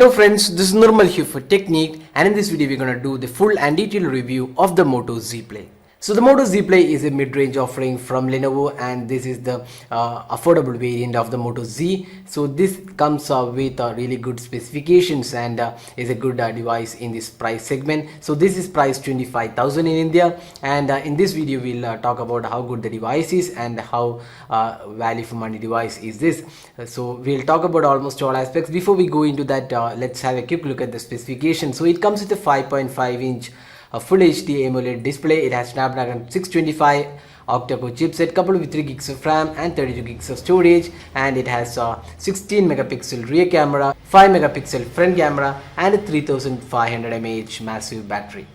Hello friends, this is Nirmal here for Technique, and in this video we're going to do the full and detailed review of the Moto Z Play. So the Moto Z Play is a mid-range offering from Lenovo, and this is the affordable variant of the Moto Z. So this comes with really good specifications and is a good device in this price segment. So this is priced 25,000 in India, and in this video we'll talk about how good the device is and how value for money device is this. So we'll talk about almost all aspects. Before we go into that, let's have a quick look at the specification. So it comes with a 5.5-inch Full HD AMOLED display. It has Snapdragon 625 octa-core chipset coupled with 3 gigs of RAM and 32 gigs of storage, and it has 16 megapixel rear camera, 5 megapixel front camera, and a 3500 mAh massive battery.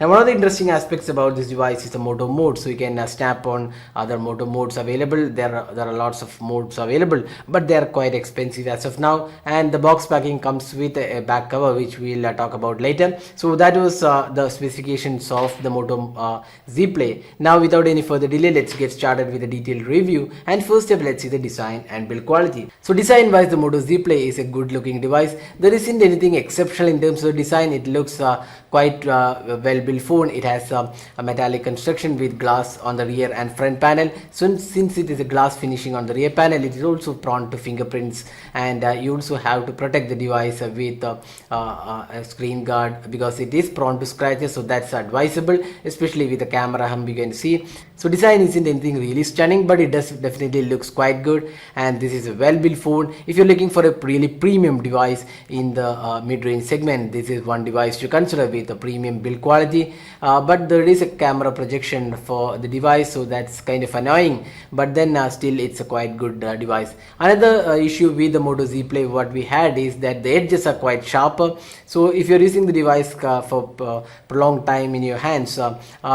Now, one of the interesting aspects about this device is the Moto Mods. So you can snap on other Moto Mods available. There are lots of modes available, but they are quite expensive as of now. And the box packing comes with a back cover, which we'll talk about later. So that was the specifications of the Moto Z Play. Now, without any further delay, let's get started with a detailed review. And first up, let's see the design and build quality. So design-wise, the Moto Z Play is a good-looking device. There isn't anything exceptional in terms of design. It looks quite well built phone. It has a metallic construction with glass on the rear and front panel. So since it is a glass finishing on the rear panel, it is also prone to fingerprints, and you also have to protect the device with a screen guard because it is prone to scratches. So that's advisable, especially with the camera hump you can see. So design isn't anything really stunning, but it does definitely looks quite good, and this is a well built phone. If you're looking for a really premium device in the mid-range segment, this is one device to consider with a premium build quality. But there is a camera projection for the device, so that's kind of annoying, but then still it's a quite good device. Another issue with the Moto Z Play what we had is that the edges are quite sharper. So if you're using the device for prolonged time in your hands,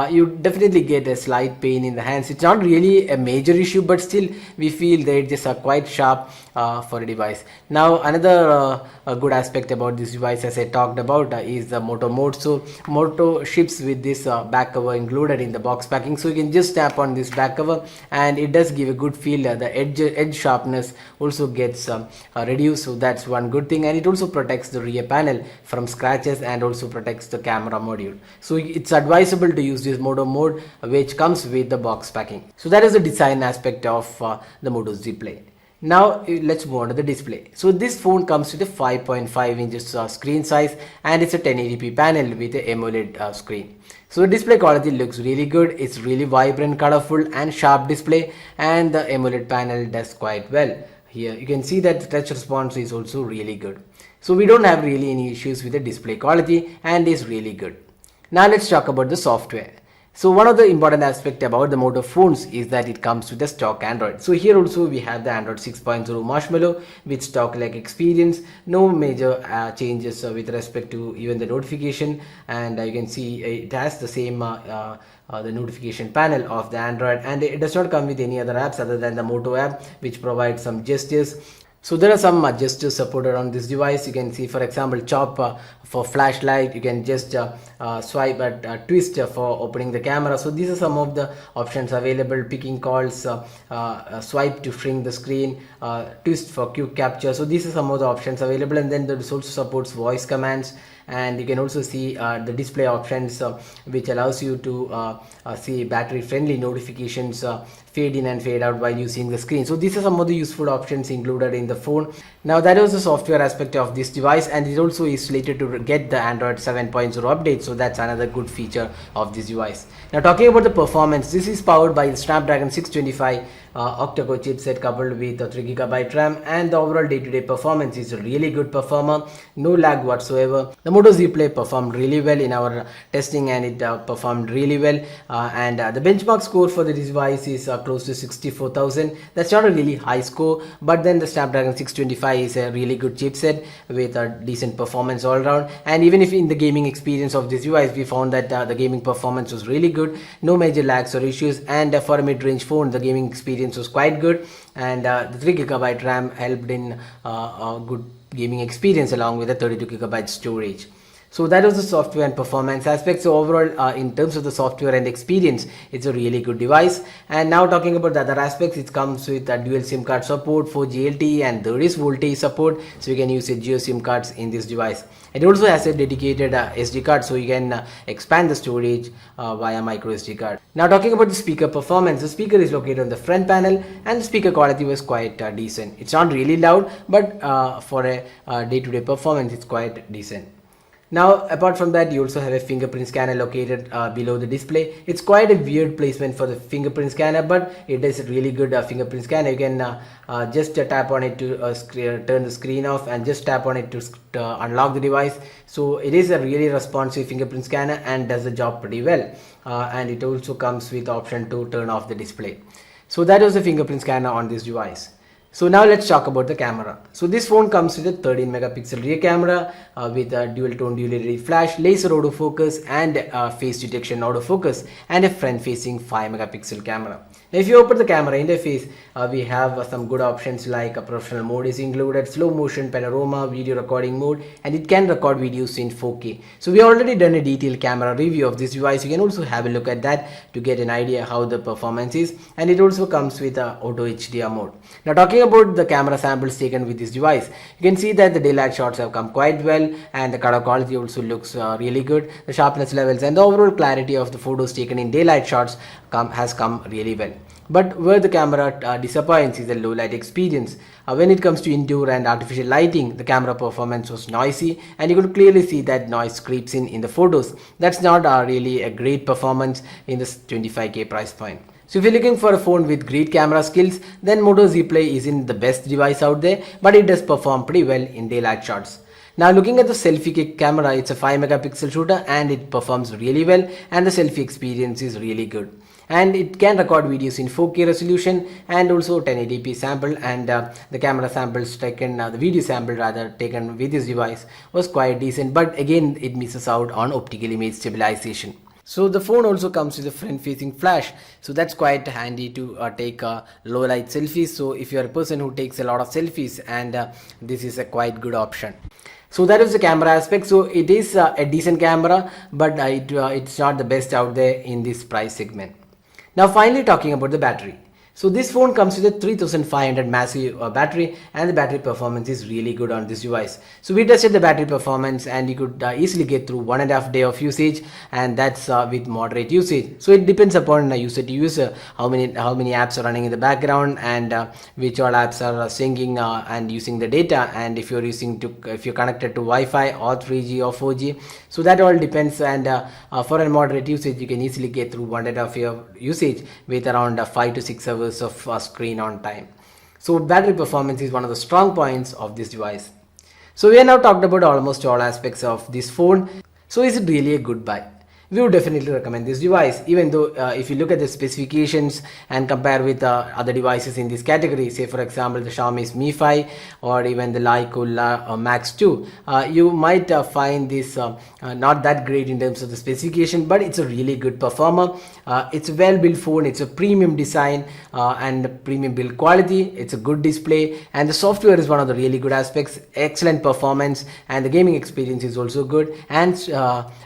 you definitely get a slight pain in the hands. It's not really a major issue, but still we feel the edges are quite sharp for a device. Now another good aspect about this device, as I talked about, is the Moto Mods. So Moto ships with this back cover included in the box packing, so you can just tap on this back cover and it does give a good feel. The edge sharpness also gets reduced, so that's one good thing, and it also protects the rear panel from scratches and also protects the camera module. So it's advisable to use this Moto Mode which comes with the box packing. So that is the design aspect of the Moto Z Play. Now let's move on to the display. So this phone comes with a 5.5 inches screen size, and it's a 1080p panel with a AMOLED screen. So the display quality looks really good. It's really vibrant, colorful and sharp display, and the AMOLED panel does quite well. Here you can see that the touch response is also really good. So we don't have really any issues with the display quality, and is really good. Now let's talk about the software. So one of the important aspect about the Moto phones is that it comes with a stock Android. So here also we have the Android 6.0 Marshmallow with stock-like experience. No major changes with respect to even the notification, and you can see it has the same the notification panel of the Android, and it does not come with any other apps other than the Moto app, which provides some gestures. So there are some gestures supported on this device. You can see, for example, chop for flashlight. You can just swipe at twist for opening the camera. So these are some of the options available. Picking calls, swipe to shrink the screen, twist for quick capture. So these are some of the options available, and then this also supports voice commands. And you can also see the display options which allows you to see battery friendly notifications fade in and fade out while using the screen. So these are some of the useful options included in the phone. Now that was the software aspect of this device, and it also is slated to get the Android 7.0 update, so that's another good feature of this device. Now talking about the performance, this is powered by the Snapdragon 625 octa-core chipset coupled with a 3 GB RAM, and the overall day-to-day performance is a really good performer. No lag whatsoever. The Moto Z Play performed really well in our testing, and it performed really well, and the benchmark score for the device is close to 64,000. That's not a really high score, but then the Snapdragon 625 is a really good chipset with a decent performance all around. And even if in the gaming experience of this device, we found that the gaming performance was really good. No major lags or issues, and for a mid-range phone, the gaming experience was quite good, and the 3 GB RAM helped in a good gaming experience along with the 32 GB storage. So that was the software and performance aspect. So overall, in terms of the software and experience, it's a really good device. And now talking about the other aspects, it comes with a dual SIM card support for GLTE, and there is voltage support, so you can use a Geo SIM cards in this device. It also has a dedicated SD card, so you can expand the storage via micro SD card. Now talking about the speaker performance, the speaker is located on the front panel, and the speaker quality was quite decent. It's not really loud, but for a day-to-day performance, it's quite decent. Now apart from that, you also have a fingerprint scanner located below the display. It's quite a weird placement for the fingerprint scanner, but it is a really good fingerprint scanner. You can just tap on it to turn the screen off, and just tap on it to unlock the device. So it is a really responsive fingerprint scanner and does the job pretty well. And it also comes with the option to turn off the display. So that was the fingerprint scanner on this device. So now let's talk about the camera. So this phone comes with a 13 megapixel rear camera with a dual tone dual LED flash, laser autofocus, and face detection autofocus, and a front facing 5 megapixel camera. Now if you open the camera interface, we have some good options like a professional mode is included, slow motion, panorama, video recording mode, and it can record videos in 4K. So we already done a detailed camera review of this device. You can also have a look at that to get an idea how the performance is, and it also comes with a auto HDR mode. Now talking about the camera samples taken with this device, you can see that the daylight shots have come quite well, and the color quality also looks really good. The sharpness levels and the overall clarity of the photos taken in daylight shots has come really well. But where the camera disappoints is the low light experience. When it comes to indoor and artificial lighting, the camera performance was noisy, and you could clearly see that noise creeps in the photos. That's not really a great performance in this 25K price point. So if you're looking for a phone with great camera skills, then Moto Z Play isn't the best device out there, but it does perform pretty well in daylight shots. Now looking at the selfie camera, it's a 5 megapixel shooter and it performs really well, and the selfie experience is really good. And it can record videos in 4K resolution and also 1080p sample, and the camera samples taken, the video sample rather taken with this device was quite decent, but again it misses out on optical image stabilization. So the phone also comes with a front facing flash, so that's quite handy to take low light selfies. So if you're a person who takes a lot of selfies, and this is a quite good option. So that is the camera aspect. So it is a decent camera, but it's not the best out there in this price segment. Now finally talking about the battery. So this phone comes with a 3500 massive battery, and the battery performance is really good on this device. So we tested the battery performance, and you could easily get through 1.5 days of usage, and that's with moderate usage. So it depends upon user to user how many apps are running in the background, and which all apps are syncing and using the data, and if you're connected to Wi-Fi or 3G or 4G. So that all depends, and for a moderate usage you can easily get through 1.5 year usage with around 5 to 6 hours of screen on time. So battery performance is one of the strong points of this device. So we have now talked about almost all aspects of this phone. So is it really a good buy? We would definitely recommend this device, even though if you look at the specifications and compare with other devices in this category, say for example the Xiaomi's Mi 5 or even the Leica Max 2, you might find this not that great in terms of the specification, but it's a really good performer. It's a well built phone, it's a premium design and premium build quality, it's a good display, and the software is one of the really good aspects, excellent performance, and the gaming experience is also good, and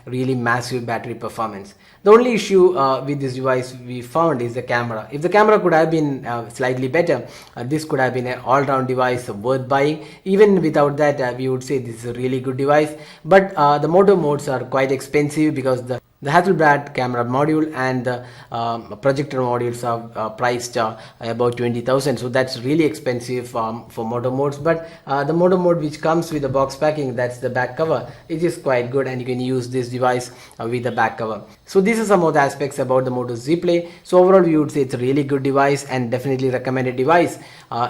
really massive battery performance. The only issue with this device we found is the camera. If the camera could have been slightly better, this could have been an all-round device worth buying. Even without that, we would say this is a really good device, but the Moto Mods are quite expensive because the Hasselblad camera module and the projector modules are priced about 20,000, so that's really expensive for Moto Mods. But the Moto Mode which comes with the box packing, that's the back cover, it is quite good, and you can use this device with the back cover. So these are some of the aspects about the Moto Z Play. So overall we would say it's a really good device and definitely recommended device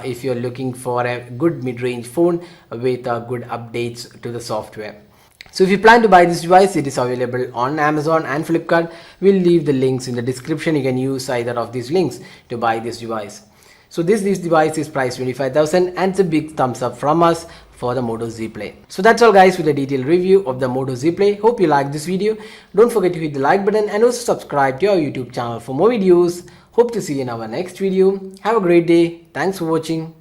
if you're looking for a good mid-range phone with good updates to the software. So if you plan to buy this device, it is available on Amazon and Flipkart. We'll leave the links in the description. You can use either of these links to buy this device. So this device is priced 25,000, and it's a big thumbs up from us for the Moto Z Play. So that's all guys with a detailed review of the Moto Z Play. Hope you liked this video. Don't forget to hit the like button and also subscribe to our YouTube channel for more videos. Hope to see you in our next video. Have a great day. Thanks for watching.